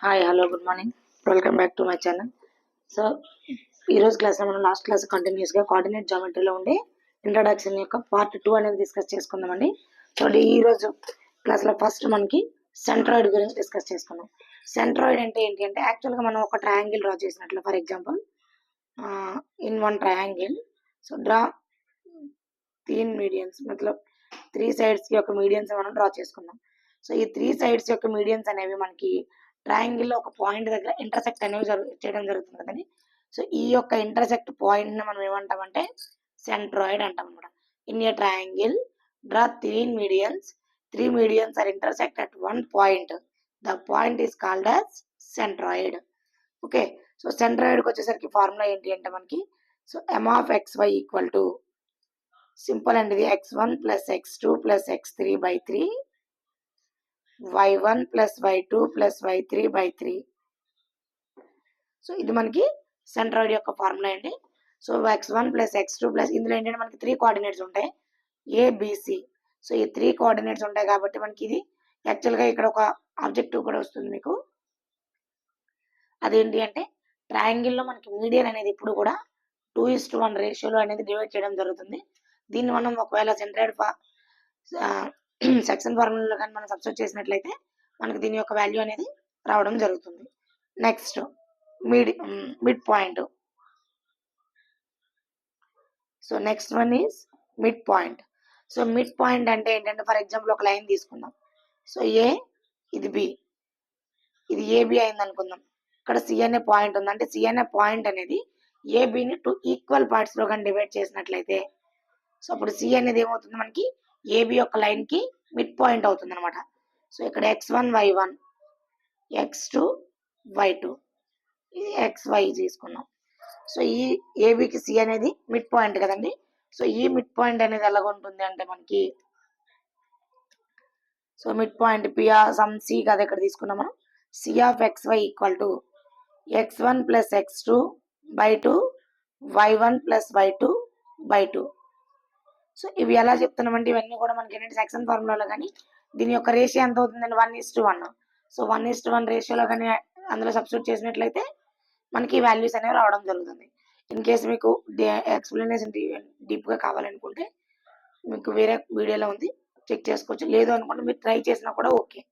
Hi hello good morning, welcome back to my channel. So ఈరోజు క్లాస్లో మనం last class కంటిన్యూస్గా కోఆర్డినేట్ జామెట్రీలో ఉండే ఇంట్రడక్షన్ యొక్క పార్ట్ 2 అనేది డిస్కస్ చేసుకుందామండి. సో ఈరోజు క్లాస్లో ఫస్ట్ మనకి సెంట్రాయిడ్ గురించి డిస్కస్ చేసుకుందాం. సెంట్రాయిడ్ అంటే ఏంటి అంటే యాక్చువల్గా మనం ఒక ట్రయాంగిల్ డ్రా చేసినట్లు, for example in one triangle. So draw 3 medians, మతలబ్ 3 సైడ్స్కి ఒక మీడియన్స్ మనం డ్రా చేసుకుందాం. సో ఈ 3 సైడ్స్ యొక్క మీడియన్స్ అనేవి మనకి ట్రయాంగిల్లో ఒక పాయింట్ దగ్గర ఇంటర్సెక్ట్ అనేవి చేయడం జరుగుతుంది కదండి. సో ఈ యొక్క ఇంటర్సెక్ట్ పాయింట్ని మనం ఏమంటామంటే సెంట్రాయిడ్ అంటాం అనమాట. In a triangle draw 3 medians are intersect at one point. The point is called as centroid. Okay, so సెంట్రాయిడ్కి వచ్చేసరికి ఫార్ములా ఏంటి అంటే మనకి so m of xy equal to simple అండి, ఇది x1 plus x2 plus x3 by 3 y1 plus y2 plus y3 by 3. So ఇది మనకి centroid యొక్క ఫార్ములా అండి. So x1 plus x2 plus ఇందులో ఏంటంటే మనకి 3 కోఆర్డినేట్స్ ఉంటాయి, ఏబిసి. సో ఈ 3 కోఆర్డినేట్స్ ఉంటాయి కాబట్టి మనకి ఇది యాక్చువల్గా ఇక్కడ ఒక ఆబ్జెక్టివ్ కూడా వస్తుంది మీకు. అదేంటి అంటే ట్రయాంగిల్లో మనకి మీడియన్ అనేది ఇప్పుడు కూడా 2:1 రేషియోలో అనేది డివైడ్ చేయడం జరుగుతుంది. దీన్ని మనం ఒకవేళ సెంట్రాయిడ్ సెక్షన్ ఫార్ములాలో కానీ మనం సబ్స్టిట్యూట్ చేసినట్లయితే మనకి దీని యొక్క వాల్యూ అనేది రావడం జరుగుతుంది. Next mid point. So next one is mid point. So mid point అంటే ఏంటంటే ఫర్ ఎగ్జాంపుల్ ఒక లైన్ తీసుకుందాం. సో ఏ, ఇది బి, ఇది ఏబి అయింది అనుకుందాం. ఇక్కడ సి అనే పాయింట్ ఉంది, అంటే సి అనే పాయింట్ అనేది ఏబిని 2 ఈక్వల్ పార్ట్స్లో కానీ డివైడ్ చేసినట్లయితే సో అప్పుడు సి అనేది ఏమవుతుంది మనకి ఏబి యొక్క లైన్కి మిడ్ పాయింట్ అవుతుంది అనమాట. సో ఇక్కడ x1 y1, x2 y2, ఇది xy తీసుకున్నాం. సో ఈ ఏబికి సి అనేది మిడ్ పాయింట్ కదండి. సో ఈ మిడ్ పాయింట్ అనేది ఎలాగ ఉంటుంది అంటే మనకి సో మిడ్ పాయింట్ సమ్ సి కదా ఇక్కడ తీసుకున్నాం మనం. C of xy equal to x1 plus x2 by 2 y1 plus y2 by 2. So ఇవి ఎలా చెప్తున్నామంటే ఇవన్నీ కూడా మనకి ఏంటంటే సెక్షన్ ఫార్ములాలో కానీ దీని యొక్క రేషియో ఎంత అవుతుందండి 1:1. సో 1:1 రేషియోలో కానీ అందులో సబ్స్టిట్యూట్ చేసినట్లయితే మనకి వాల్యూస్ అనేవి రావడం జరుగుతుంది. ఇన్ కేసు మీకు ఎక్స్ప్లెనేషన్ డీప్గా కావాలనుకుంటే మీకు వేరే వీడియోలో ఉంది, చెక్ చేసుకోవచ్చు. లేదు అనుకుంటే మీరు ట్రై చేసినా కూడా ఓకే.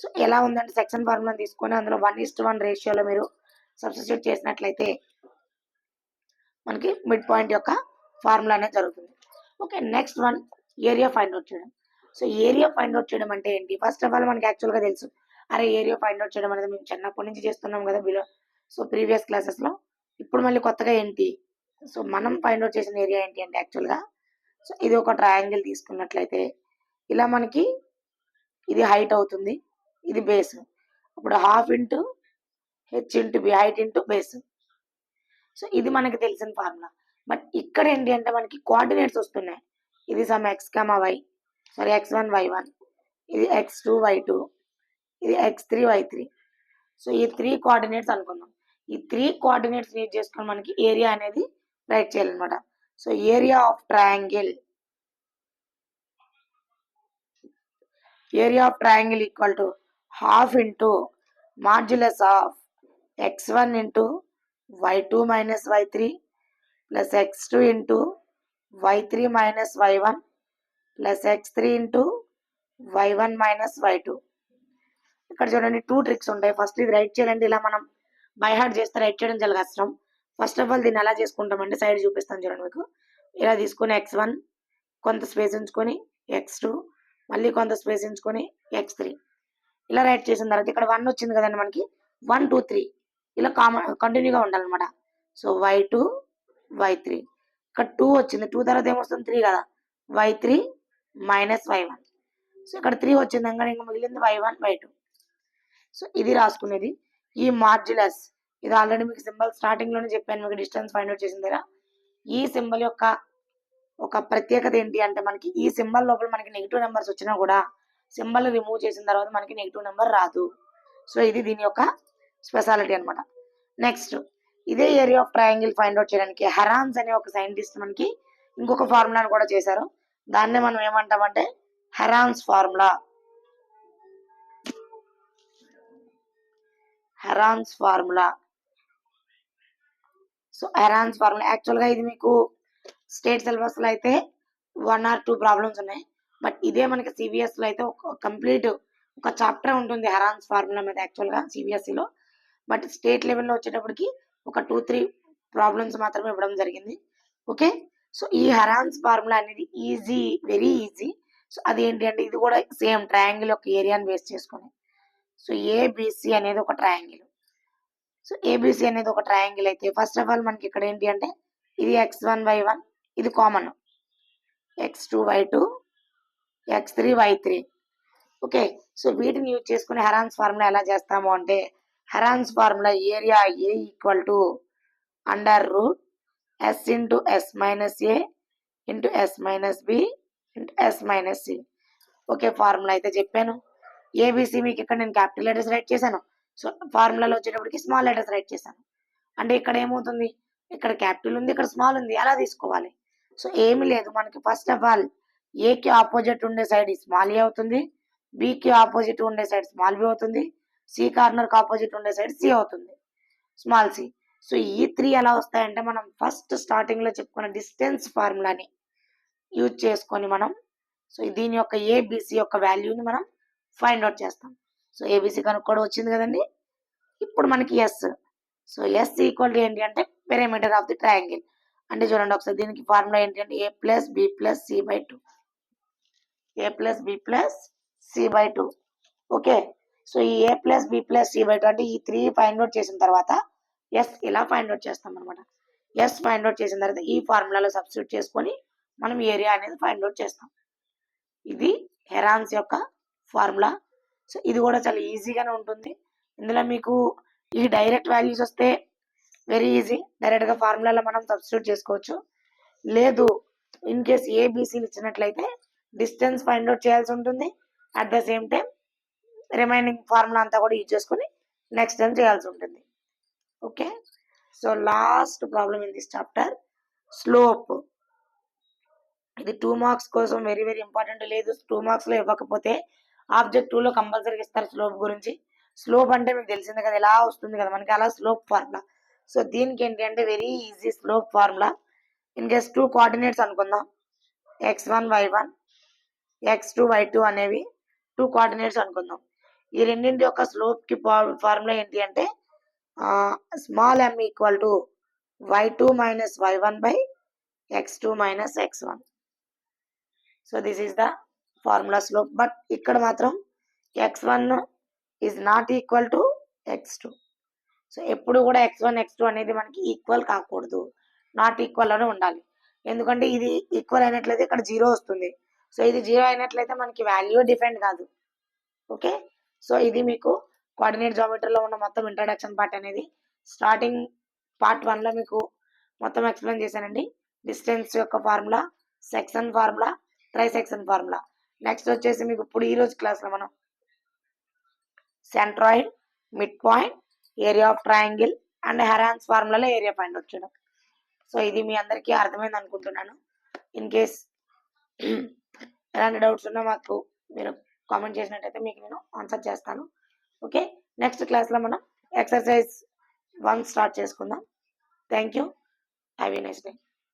సో ఎలా ఉందంటే సెక్షన్ ఫార్ములా తీసుకొని అందులో 1:1 రేషియోలో మీరు సబ్స్టిట్యూట్ చేసినట్లయితే మనకి మిడ్ పాయింట్ యొక్క ఫార్ములా అనేది జరుగుతుంది. Okay, next one area find out చేయడం. సో ఏరియా ఫైండ్ అవుట్ చేయడం అంటే ఏంటి? ఫస్ట్ ఆఫ్ ఆల్ మనకి యాక్చువల్గా తెలుసు, అరే ఏరియా ఫైండ్ అవుట్ చేయడం అనేది మేము చిన్నప్పటి నుంచి చేస్తున్నాం కదా బిలో సో ప్రీవియస్ క్లాసెస్లో. ఇప్పుడు మళ్ళీ కొత్తగా ఏంటి, సో మనం ఫైండ్ అవుట్ చేసిన ఏరియా ఏంటి అంటే యాక్చువల్గా సో ఇది ఒక ట్రయాంగిల్ తీసుకున్నట్లయితే ఇలా మనకి ఇది హైట్ అవుతుంది, ఇది బేస్. ఇప్పుడు half into H into B, height into base. So ఇది మనకి తెలిసిన ఫార్ములా. బట్ ఇక్కడ ఏంటి అంటే మనకి కోఆర్డినేట్స్ వస్తున్నాయి. ఇది సమ్ X comma Y, sorry x1 y1, ఇది x2 y2, ఇది x3 y3. సో ఈ 3 కోఆర్డినేట్స్ అనుకుందాం. ఈ 3 కోఆర్డినేట్స్ యూజ్ చేసుకొని మనకి ఏరియా అనేది రైట్ చేయాలన్నమాట. So area of triangle equal to half into modulus of x1 into y2 minus y3 plus x2 into y3 minus y1 plus x3 into y1 minus y2. ఇక్కడ చూడండి 2 tricks ఉంటాయి. First ఇది right చేయాలంటే ఇలా మనం by heart చేస్తే right చేయడం చాలా కష్టం. ఫస్ట్ ఆఫ్ ఆల్ దీన్ని ఎలా చేసుకుంటామంటే సైడ్ చూపిస్తాను చూడండి మీకు. ఇలా తీసుకొని x1 కొంత స్పేస్ ఉంచుకొని x2 మళ్ళీ కొంత స్పేస్ ఉంచుకొని x3 ఇలా రైట్ చేసిన తర్వాత ఇక్కడ 1 వచ్చింది కదండి మనకి, 1 2 3 ఇలా కంటిన్యూగా ఉండాలన్నమాట. సో y2 y3, ఇక్కడ 2 వచ్చింది, 2 తర్వాత ఏమొస్తుంది 3 కదా, y3 మైనస్ y1. సో ఇక్కడ 3 వచ్చింది ఇంకా మిగిలింది y1 y2. సో ఇది రాసుకునేది. ఈ మాడ్యులస్ ఇది ఆల్రెడీ మీకు సింబల్ స్టార్టింగ్ లోనే చెప్పాను మీకు, డిస్టెన్స్ ఫైండ్ అవుట్ చేసిన దగ్గర. ఈ సింబల్ యొక్క ఒక ప్రత్యేకత ఏంటి అంటే మనకి ఈ సింబల్ లోపల మనకి నెగిటివ్ నెంబర్స్ వచ్చినా కూడా సింబల్ రిమూవ్ చేసిన తర్వాత మనకి నెగిటివ్ నెంబర్ రాదు. సో ఇది దీని యొక్క స్పెషాలిటీ అనమాట. నెక్స్ట్ ఇదే area of triangle find out చేయడానికి హెరాన్స్ అనే ఒక సైంటిస్ట్ మనకి ఇంకొక ఫార్ములాను కూడా చేశారు. దాన్నే మనం ఏమంటామంటే Heron's formula. Heron's formula. So Heron's formula యాక్చువల్గా ఇది మీకు స్టేట్ సిలబస్లో అయితే 1 or 2 ప్రాబ్లమ్స్ ఉన్నాయి. బట్ ఇదే మనకి సిబిఎస్లో అయితే ఒక కంప్లీట్ ఒక చాప్టర్ ఉంటుంది హెరాన్స్ ఫార్ములా మీద యాక్చువల్గా సిబిఎస్ఈలో. బట్ స్టేట్ లెవెల్లో వచ్చేటప్పటికి ఒక 2-3 ప్రాబ్లమ్స్ మాత్రమే ఇవ్వడం జరిగింది. ఓకే, సో ఈ హెరాన్స్ ఫార్ములా అనేది ఈజీ, వెరీ ఈజీ. సో అది ఏంటి అంటే ఇది కూడా సేమ్ ట్రయాంగిల్ యొక్క ఏరియాని బేస్ చేసుకొని. సో ఏబిసి అనేది ఒక ట్రయాంగిల్. సో ఏబిసి అనేది ఒక ట్రయాంగిల్ అయితే ఫస్ట్ ఆఫ్ ఆల్ మనకి ఇక్కడ ఏంటి అంటే ఇది x1y1, ఇది common, x2y2, x3y3. Okay, so వీటిని యూజ్ చేసుకుని హెరాన్స్ ఫార్ములా ఎలా చేస్తాము అంటే Heron's formula area A equal to under root S into S minus A into S minus B into S minus C. Okay, formula అయితే చెప్పాను. A B C మీకు ఇక్కడ నేను క్యాపిటల్ లెటర్స్ రైట్ చేశాను. సో ఫార్ములాలో వచ్చేటప్పటికి స్మాల్ లెటర్స్ రైట్ చేశాను. అంటే ఇక్కడ ఏమవుతుంది, ఇక్కడ క్యాపిటల్ ఉంది, ఇక్కడ స్మాల్ ఉంది, ఎలా తీసుకోవాలి? సో ఏమి లేదు, మనకి ఫస్ట్ ఆఫ్ ఆల్ ఏకి ఆపోజిట్ ఉండే సైడ్ స్మాల్ ఏ అవుతుంది, బికి ఆపోజిట్ ఉండే సైడ్ స్మాల్ బి అవుతుంది, సి కార్నర్కి ఆపోజిట్ ఉండే సైడ్ సి అవుతుంది, స్మాల్ సి. సో ఈ 3 ఎలా వస్తాయంటే మనం ఫస్ట్ స్టార్టింగ్లో చెప్పుకున్న డిస్టెన్స్ ఫార్ములాని యూజ్ చేసుకొని మనం సో దీని యొక్క ఏబిసి యొక్క వాల్యూని మనం ఫైండ్ అవుట్ చేస్తాం. సో ఏబిసి కనుక్కోవడం వచ్చింది కదండి. ఇప్పుడు మనకి S. So S equal to ఏంటి అంటే పెరిమీటర్ ఆఫ్ ది ట్రయాంగిల్. అంటే చూడండి ఒకసారి దీనికి ఫార్ములా ఏంటి అంటే A plus B plus C by 2, A plus B plus C by 2. Okay, so ఈ A plus B plus C by 2 అంటే ఈ 3 ఫైండ్ అవుట్ చేసిన తర్వాత ఎస్ ఇలా ఫైండ్ అవుట్ చేస్తాం అనమాట. ఎస్ ఫైండ్ అవుట్ చేసిన తర్వాత ఈ ఫార్ములాలో సబ్స్టిట్యూట్ చేసుకొని మనం ఏరియా అనేది ఫైండ్ అవుట్ చేస్తాం. ఇది హెరాన్స్ యొక్క ఫార్ములా. సో ఇది కూడా చాలా ఈజీగానే ఉంటుంది. ఇందులో మీకు ఈ డైరెక్ట్ వాల్యూస్ వస్తే వెరీ ఈజీ, డైరెక్ట్గా ఫార్ములాలో మనం సబ్స్టిట్యూట్ చేసుకోవచ్చు. లేదు ఇన్ కేస్ ఏబిసిలు ఇచ్చినట్లయితే డిస్టెన్స్ ఫైండ్ అవుట్ చేయాల్సి ఉంటుంది. At the same time remaining formula అంతా కూడా యూజ్ చేసుకొని నెక్స్ట్ టైం చేయాల్సి ఉంటుంది. Okay, so last problem in this chapter slope. ఇది 2 మార్క్స్ కోసం వెరీ వెరీ ఇంపార్టెంట్. లేదు 2 మార్క్స్లో ఇవ్వకపోతే ఆబ్జెక్ట్ 2లో కంపల్సరీగా ఇస్తారు స్లోప్ గురించి. స్లోప్ అంటే మీకు తెలిసిందే కదా, ఎలా వస్తుంది కదా మనకి, అలా స్లోప్ ఫార్ములా. సో దీనికి ఏంటి అంటే very easy slope formula. In case 2 coordinates అనుకుందాం, x1y1, x2y2 అనేవి 2 కోఆర్డినేట్స్ అనుకుందాం. ఈ రెండింటి యొక్క స్లోప్కి ఫార్ములా ఏంటి అంటే small m equal to y2 minus y1 by x2 minus x1. So this is the formula slope. But ఇక్కడ మాత్రం x1 is not equal to x2. So ఎప్పుడు కూడా x1 x2 అనేది మనకి ఈక్వల్ కాకూడదు, నాట్ ఈక్వల్ అని ఉండాలి. ఎందుకంటే ఇది ఈక్వల్ అయినట్లయితే ఇక్కడ 0 వస్తుంది. సో ఇది 0 అయినట్లయితే మనకి వాల్యూ డిఫరెంట్ కాదు. ఓకే, సో ఇది మీకు కోఆర్డినేట్ జామెట్రీలో ఉన్న మొత్తం ఇంట్రడక్షన్ పార్ట్ అనేది. స్టార్టింగ్ పార్ట్ 1లో మీకు మొత్తం ఎక్స్ప్లెయిన్ చేశానండి. డిస్టెన్స్ యొక్క formula, section formula, trisection formula. Next వచ్చేసి మీకు ఇప్పుడు ఈ రోజు క్లాస్లో మనం centroid, mid point, area of triangle and Heron's ఫార్ములాలో ఏరియా ఫైండ్ అవుట్ చేయడం. సో ఇది మీ అందరికీ అర్థమైంది అనుకుంటున్నాను. ఇన్ కేస్ ఎలాంటి డౌట్స్ ఉన్నా మాకు మీరు కామెంట్ చేసినట్టయితే మీకు నేను ఆన్సర్ చేస్తాను. ఓకే, నెక్స్ట్ క్లాస్లో మనం ఎక్సర్సైజ్ 1 స్టార్ట్ చేసుకుందాం. Thank you, have a nice day.